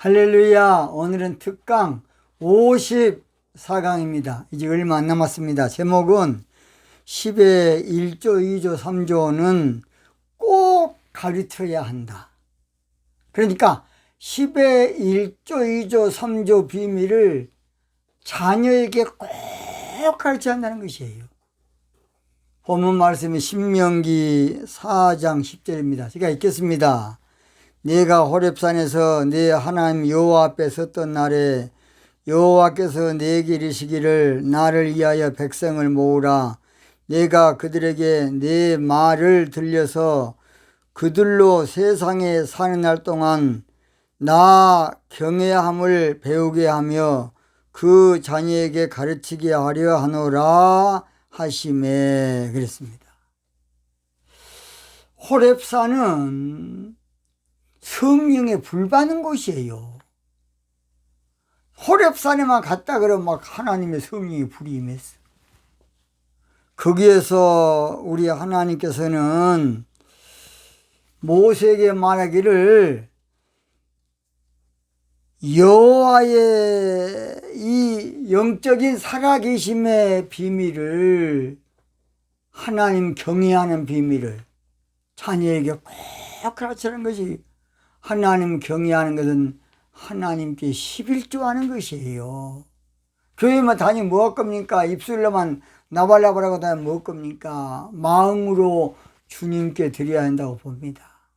할렐루야. 오늘은 특강 54강입니다. 이제 얼마 안 남았습니다. 제목은 10의 1조, 2조, 3조는 꼭 가르쳐야 한다. 그러니까 10의 1조, 2조, 3조 비밀을 자녀에게 꼭 가르쳐야 한다는 것이에요. 본문 말씀이 신명기 4장 10절입니다. 제가 읽겠습니다. 내가 호렙산에서 내 하나님 여호와 앞에 섰던 날에 여호와께서 내게 이르시기를 나를 위하여 백성을 모으라. 내가 그들에게 내 말을 들려서 그들로 세상에 사는 날 동안 나 경외함을 배우게 하며 그 자녀에게 가르치게 하려 하노라 하시매. 그랬습니다. 호렙산은 성령에 불받는 곳이에요. 호렙산에만 갔다 그러면 막 하나님의 성령이 불이 임했어. 거기에서 우리 하나님께서는 모세에게 말하기를 여호와의 이 영적인 살아계심의 비밀을, 하나님 경외하는 비밀을 자녀에게 꼭 가르치는 것이, 하나님 경외하는 것은 하나님께 11조 하는 것이에요. 교회만 다니면 뭐 겁니까? 입술로만 나발나발하고 다니면 뭐 겁니까? 마음으로 주님께 드려야 한다고 봅니다.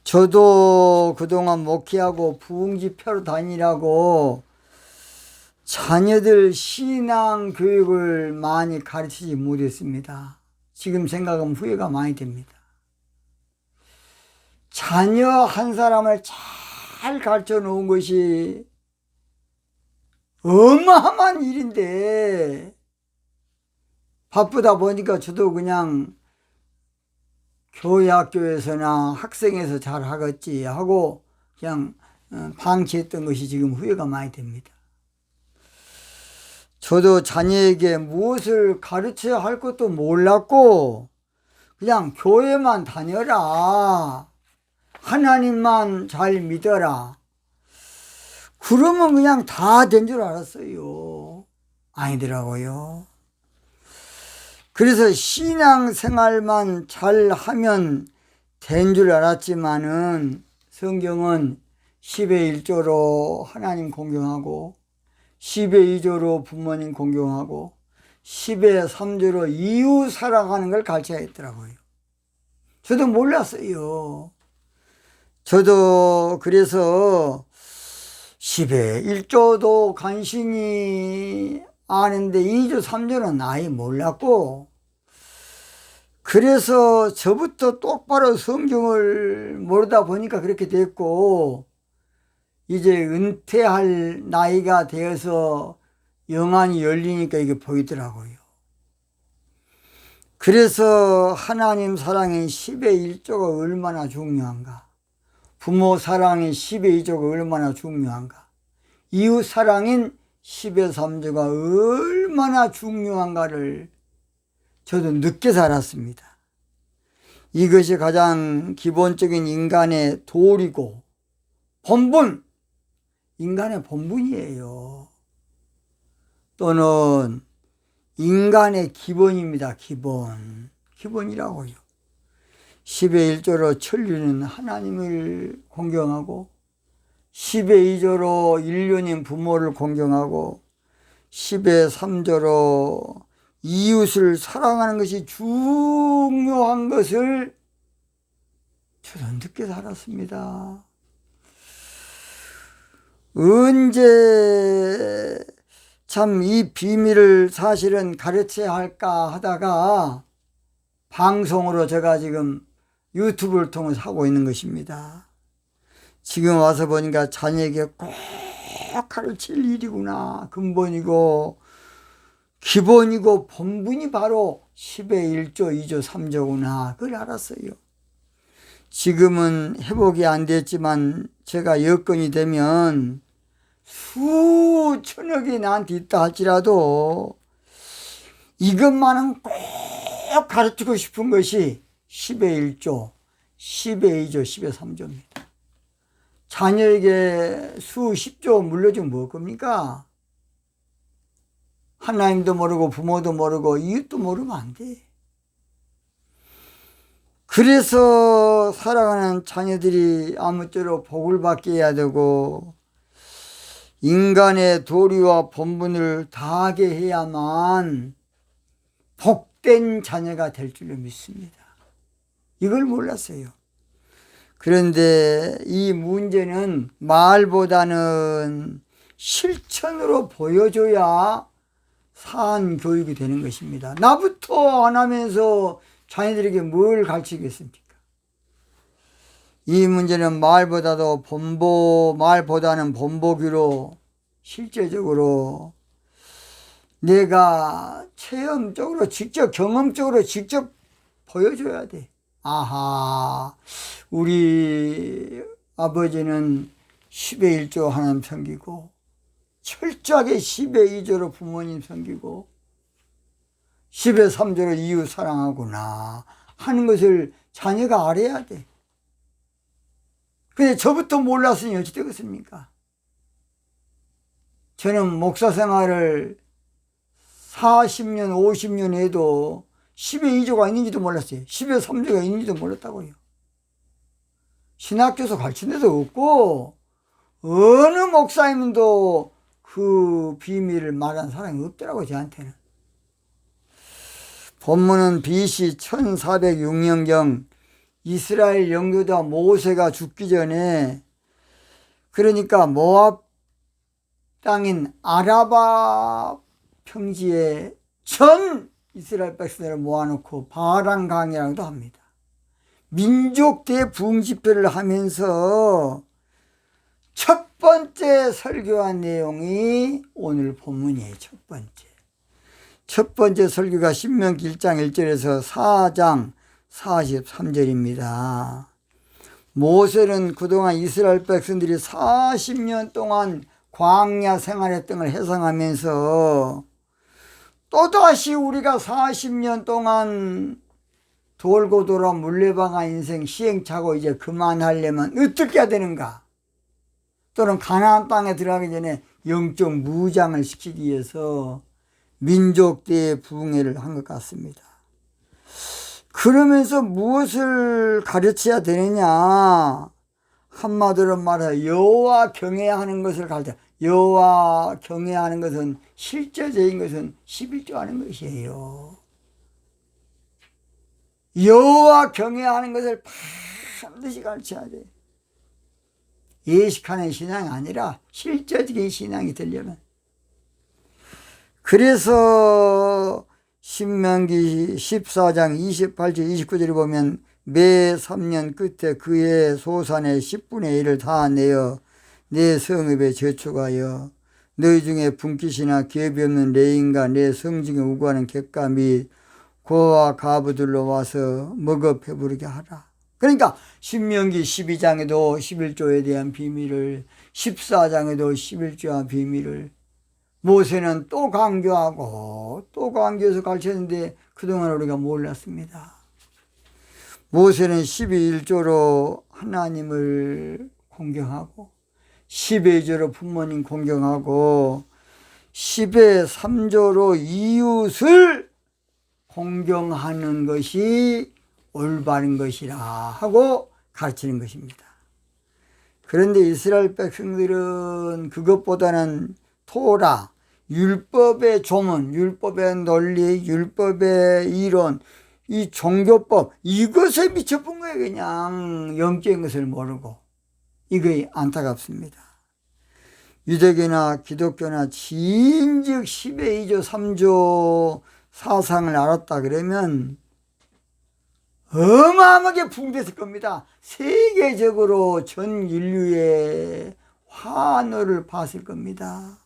저도 그동안 목회하고 부흥집회로 다니라고 자녀들 신앙 교육을 많이 가르치지 못했습니다. 지금 생각하면 후회가 많이 됩니다. 자녀 한 사람을 잘 가르쳐 놓은 것이 어마어마한 일인데, 바쁘다 보니까 저도 그냥 교회 학교에서나 학생에서 잘 하겠지 하고 그냥 방치했던 것이 지금 후회가 많이 됩니다. 저도 자녀에게 무엇을 가르쳐야 할 것도 몰랐고 그냥 교회만 다녀라, 하나님만 잘 믿어라, 그러면 그냥 다 된 줄 알았어요. 아니더라고요. 그래서 신앙생활만 잘 하면 된 줄 알았지만은 성경은 10의 1조로 하나님 공경하고 10의 2조로 부모님 공경하고 10의 3조로 이웃 사랑하는 걸 가르쳐야 했더라고요. 저도 몰랐어요. 저도 그래서 10의 1조도 간신히 아는데 2조 3조는 아예 몰랐고, 그래서 저부터 똑바로 성경을 모르다 보니까 그렇게 됐고, 이제 은퇴할 나이가 되어서 영안이 열리니까 이게 보이더라고요. 그래서 하나님 사랑인 10의 1조가 얼마나 중요한가, 부모 사랑인 10의 2조가 얼마나 중요한가, 이웃 사랑인 10의 3조가 얼마나 중요한가를 저도 늦게 살았습니다. 이것이 가장 기본적인 인간의 도리고 본분, 인간의 본분이에요. 또는 인간의 기본입니다. 기본이라고요. 10의 1조로 천류는 하나님을 공경하고 10의 2조로 인륜인 부모를 공경하고 10의 3조로 이웃을 사랑하는 것이 중요한 것을 저도 늦게 살았습니다. 언제 참 이 비밀을 사실은 가르쳐야 할까 하다가 방송으로 제가 지금 유튜브를 통해서 하고 있는 것입니다. 지금 와서 보니까 자녀에게 꼭 가르칠 일이구나, 근본이고 기본이고 본분이 바로 10의 1조, 2조, 3조구나, 그걸 알았어요. 지금은 회복이 안 됐지만 제가 여건이 되면 수천억이 나한테 있다 할지라도 이것만은 꼭 가르치고 싶은 것이 10의 1조, 10의 2조, 10의 3조입니다. 자녀에게 수십조 물려주면 뭐 겁니까? 하나님도 모르고 부모도 모르고 이웃도 모르면 안 돼. 그래서 살아가는 자녀들이 아무쪼록 복을 받게 해야 되고 인간의 도리와 본분을 다하게 해야만 복된 자녀가 될 줄로 믿습니다. 이걸 몰랐어요. 그런데 이 문제는 말보다는 실천으로 보여줘야 사안 교육이 되는 것입니다. 나부터 안 하면서 자녀들에게 뭘 가르치겠습니까? 이 문제는 말보다는 본보기로 실제적으로 내가 체험적으로 경험적으로 직접 보여줘야 돼. 아하, 우리 아버지는 10의 1조 하나님 섬기고 철저하게 10의 2조로 부모님 섬기고 10의 3조로 이웃 사랑하구나 하는 것을 자녀가 알아야 돼. 근데 저부터 몰랐으니 어찌 되겠습니까? 저는 목사 생활을 40년, 50년 해도 10의 2조가 있는지도 몰랐어요. 10의 3조가 있는지도 몰랐다고요. 신학교에서 가르친 데도 없고 어느 목사님도 그 비밀을 말한 사람이 없더라고요. 저한테는. 본문은 BC 1406년경 이스라엘 영도자 모세가 죽기 전에, 그러니까 모압 땅인 아라바 평지에 전 이스라엘 백성들을 모아놓고 바란 강이라고도 합니다. 민족 대부흥 집회를 하면서 첫 번째 설교한 내용이 오늘 본문이에요. 첫 번째 설교가 신명기 1장 1절에서 4장 43절입니다. 모세는 그동안 이스라엘 백성들이 40년 동안 광야 생활했던 걸 회상하면서 또다시 우리가 40년 동안 돌고 돌아 물레방아 인생 시행착오 이제 그만하려면 어떻게 해야 되는가? 또는 가나안 땅에 들어가기 전에 영적 무장을 시키기 위해서 민족 대부흥회를 한 것 같습니다. 그러면서 무엇을 가르쳐야 되느냐? 한마디로 말해 여호와 경외하는 것을 가르쳐. 여호와 경외하는 것은 실제적인 것은 11조 하는 것이에요. 여호와 경외하는 것을 반드시 가르쳐야 돼. 예식하는 신앙이 아니라 실제적인 신앙이 되려면. 그래서 신명기 14장 28절 29절에 보면 매 3년 끝에 그의 소산의 10분의 1을 다 내어 내 성읍에 저축하여 너희 중에 분깃이나 기업이 없는 레인과 내 성중에 우고하는 객가 및 고와 가부들로 와서 먹어 배부르게 하라. 그러니까 신명기 12장에도 11조에 대한 비밀을, 14장에도 11조의 비밀을 모세는 또 강조하고 또 강조해서 가르쳤는데 그동안 우리가 몰랐습니다. 모세는 12일조로 하나님을 공경하고 10의 2조로 부모님 공경하고 10의 3조로 이웃을 공경하는 것이 올바른 것이라 하고 가르치는 것입니다. 그런데 이스라엘 백성들은 그것보다는 토라, 율법의 조문, 율법의 논리, 율법의 이론, 이 종교법, 이것에 미쳐본 거예요. 그냥 영적인 것을 모르고. 이거 안타깝습니다. 유대교나 기독교나 진즉 10의 2조 3조 사상을 알았다 그러면 어마어마하게 부흥됐을 겁니다. 세계적으로 전 인류의 환호를 봤을 겁니다.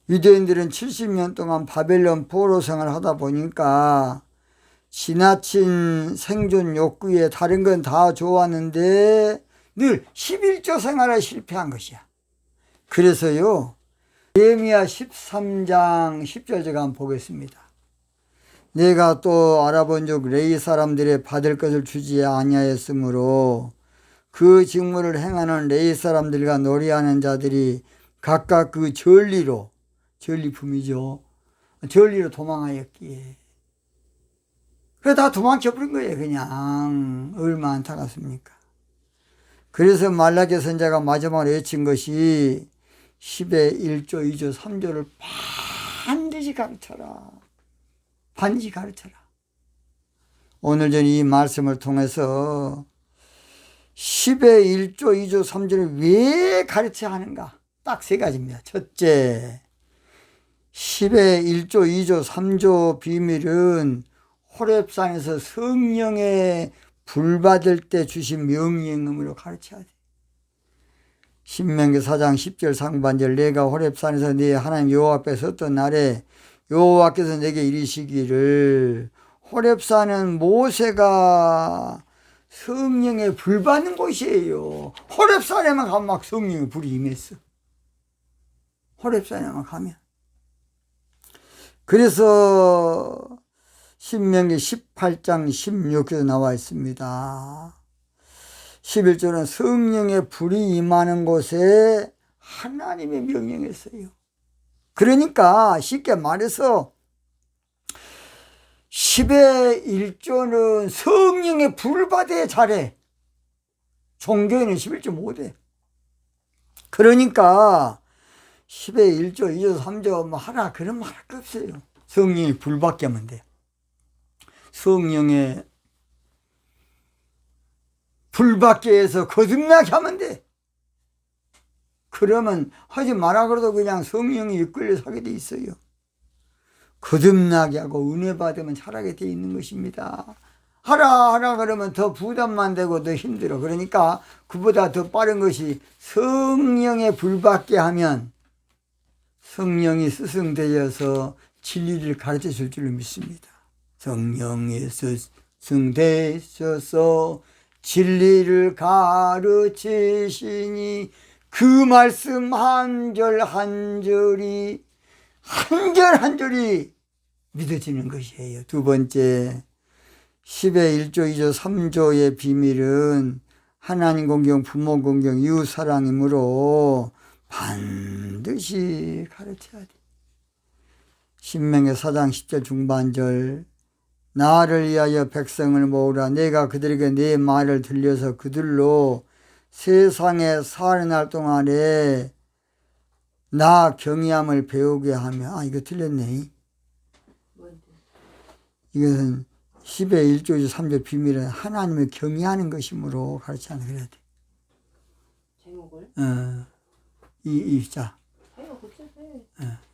유대인들은 70년 동안 바벨론 포로 생활을 하다 보니까 지나친 생존 욕구에 다른 건 다 좋았는데 늘 11조 생활에 실패한 것이야. 그래서요, 예레미야 13장 10절 제가 한번 보겠습니다. 내가 또 알아본 적 레위 사람들의 받을 것을 주지 아니하였으므로 그 직무를 행하는 레위 사람들과 노래하는 자들이 각각 그 전리로, 전리품이죠. 전리로 도망하였기에. 그래 다 도망쳐버린 거예요. 그냥 얼마나 안타깝습니까. 그래서 말라기 선자가 마지막으로 외친 것이 10의 1조, 2조, 3조를 반드시 가르쳐라. 반드시 가르쳐라. 오늘 저는 이 말씀을 통해서 10의 1조, 2조, 3조를 왜 가르쳐야 하는가? 딱 세 가지입니다. 첫째, 10의 1조, 2조, 3조 비밀은 호렙산에서 성령의 불 받을 때 주신 명령음으로 가르쳐야 돼. 신명기 4장 10절 상반절 내가 호렙산에서 네 하나님 여호와 앞에 섰던 날에 여호와께서 내게 이르시기를 호렙산은 모세가 성령의 불 받는 곳이에요. 호렙산에만 가면 막 성령의 불이 임했어. 호렙산에만 가면. 그래서 신명기 18장 16절에 나와 있습니다. 11절은 성령의 불이 임하는 곳에 하나님의 명령했어요. 그러니까 쉽게 말해서 10의 1조는 성령의 불을 받아야 잘해. 종교에는 11조 못해. 그러니까 10의 1조, 2조, 3조 뭐 하라 그런 말 할 거 없어요. 성령의 불 받게 하면 돼. 성령의 불 받게 해서 거듭나게 하면 돼. 그러면 하지 마라 그래도 그냥 성령이 이끌려서 하게 돼 있어요. 거듭나게 하고 은혜 받으면 잘하게 돼 있는 것입니다. 하라 그러면 더 부담만 되고 더 힘들어. 그러니까 그보다 더 빠른 것이 성령의 불 받게 하면 성령이 스승되어서 진리를 가르쳐 줄 줄로 믿습니다. 성령이 스승되셔서 진리를 가르치시니 그 말씀 한 절 한 절이 한 절 한 절이 믿어지는 것이에요. 두 번째, 10의 1조, 2조, 3조의 비밀은 하나님 공경, 부모 공경, 이웃 사랑이므로 반드시 가르쳐야 돼. 신명기 4장 10절 중반절 나를 위하여 백성을 모으라. 내가 그들에게 내 말을 들려서 그들로 세상에 사는 날 동안에 나 경외함을 배우게 하며. 이거 틀렸네. 이것은 10의 1조 3조 비밀은 하나님을 경외하는 것이므로 가르치는 그래야 돼. 제목을? 자.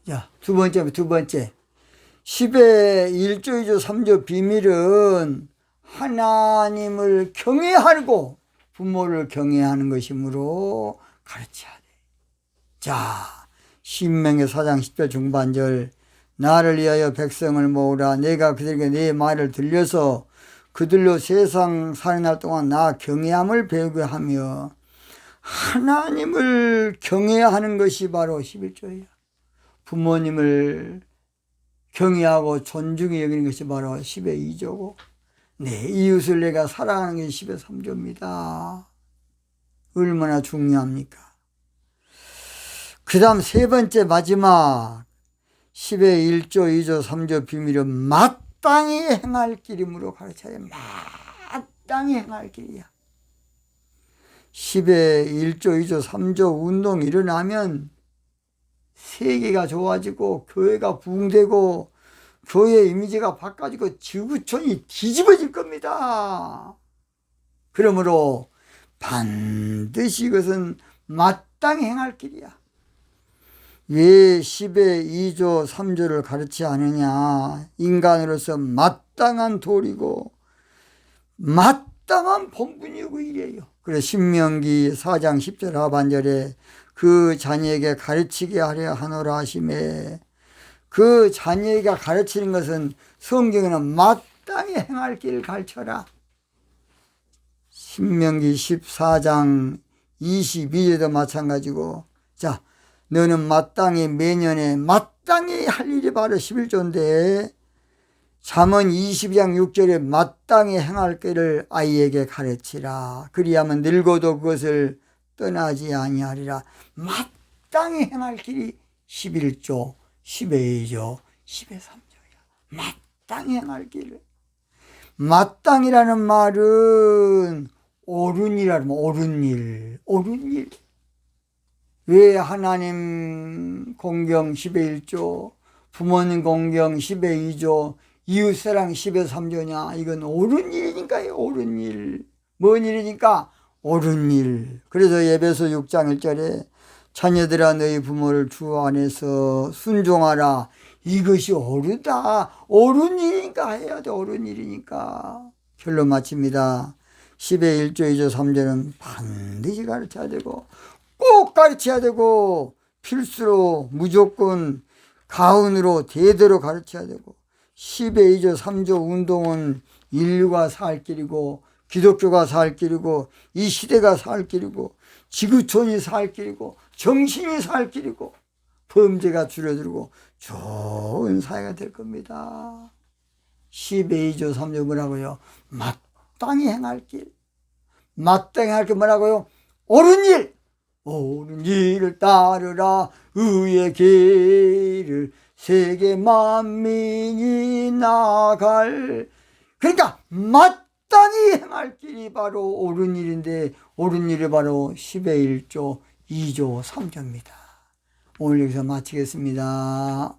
자, 두 번째. 10의 1조 2조 3조 비밀은 하나님을 경외하고 부모를 경외하는 것이므로 가르쳐야 돼. 자, 신명기 4장 10절 중반절 나를 위하여 백성을 모으라. 내가 그들에게 내 말을 들려서 그들로 세상 사는 날 동안 나 경외함을 배우게 하며. 하나님을 경외하는 것이 바로 11조예요. 부모님을 경외하고 존중히 여기는 것이 바로 10의 2조고 내 이웃을 내가 사랑하는 게 10의 3조입니다. 얼마나 중요합니까? 그 다음 세 번째 마지막 10의 1조, 2조, 3조 비밀은 마땅히 행할 길이므로 가르쳐야 돼. 마땅히 행할 길이야. 10의 1조, 2조, 3조 운동이 일어나면 세계가 좋아지고 교회가 부흥되고 교회 이미지가 바꿔지고 지구촌이 뒤집어질 겁니다. 그러므로 반드시 이것은 마땅히 행할 길이야. 왜 10의 2조 3조를 가르치지 않느냐. 인간으로서 마땅한 도리고 마땅한 본분이고 일이에요. 그래서 신명기 4장 10절 하반절에 그 자녀에게 가르치게 하려 하노라 하시매. 그 자녀에게 가르치는 것은 성경에는 마땅히 행할 길을 가르쳐라. 신명기 14장 22절도 마찬가지고. 자, 너는 마땅히 매년에 마땅히 할 일이 바로 11조인데 잠언 22장 6절에 마땅히 행할 길을 아이에게 가르치라. 그리하면 늙어도 그것을 떠나지 아니하리라. 마땅히 행할 길이 11조, 12조, 13조야. 마땅히 행할 길을. 마땅이라는 말은 옳은 일이라면 옳은 일, 옳은 일. 왜 하나님 공경 10의 1조, 부모님 공경 10의 2조, 이웃사랑 10의 3조냐? 이건 옳은 일이니까요. 옳은 일. 뭔 일이니까? 옳은 일. 그래서 에베소 6장 1절에 자녀들아 너희 부모를 주 안에서 순종하라. 이것이 옳으다. 옳은 일이니까 해야 돼. 옳은 일이니까. 결론 마칩니다. 10의 1조, 2조, 3조는 반드시 가르쳐야 되고 꼭 가르쳐야 되고 필수로 무조건 가훈으로 대대로 가르쳐야 되고 10의 2조, 3조 운동은 인류가 살 길이고 기독교가 살 길이고 이 시대가 살 길이고 지구촌이 살 길이고 정신이 살 길이고 범죄가 줄어들고 좋은 사회가 될 겁니다. 10의 2조, 3조 뭐라고요? 마땅히 행할 길. 마땅히 할 게 뭐라고요? 옳은 일. 옳은 일을 따르라. 의의 길을 세계 만민이 나갈. 그러니까 마땅히 행할 길이 바로 옳은 일인데 옳은 일이 바로 10의 1조, 2조, 3조입니다. 오늘 여기서 마치겠습니다.